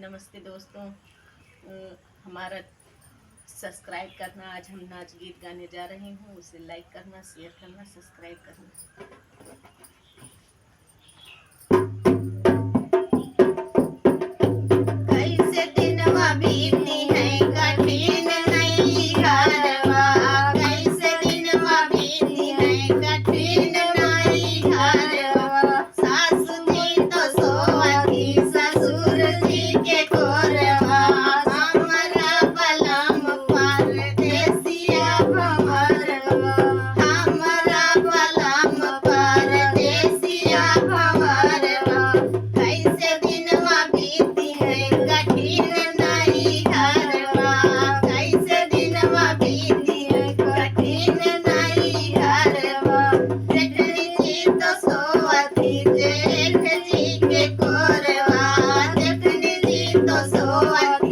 नमस्ते दोस्तों। हमारा सब्सक्राइब करना। आज हम नाच गीत गाने जा रहे हूँ, उसे लाइक करना, शेयर करना, सब्सक्राइब करना। कैसे दिनवा बीती है कठिन नहीं घरवा, कैसे दिनवा बीती है कठिन नहीं घरवा। सासु जी तो सोवती ससुर जी के कोरवा, हमरा बलम परदेसिया भंवरवा, हमरा बलम परदेसिया भंवरवा। कैसे दिनवा बीती है कठिन नहीं घरवा, कैसे दिनवा बीती है कठिन नहीं घरवा। जेठनी जी तो सोवती जेठ जी के कोरवा, जेठनी जी तो सोवती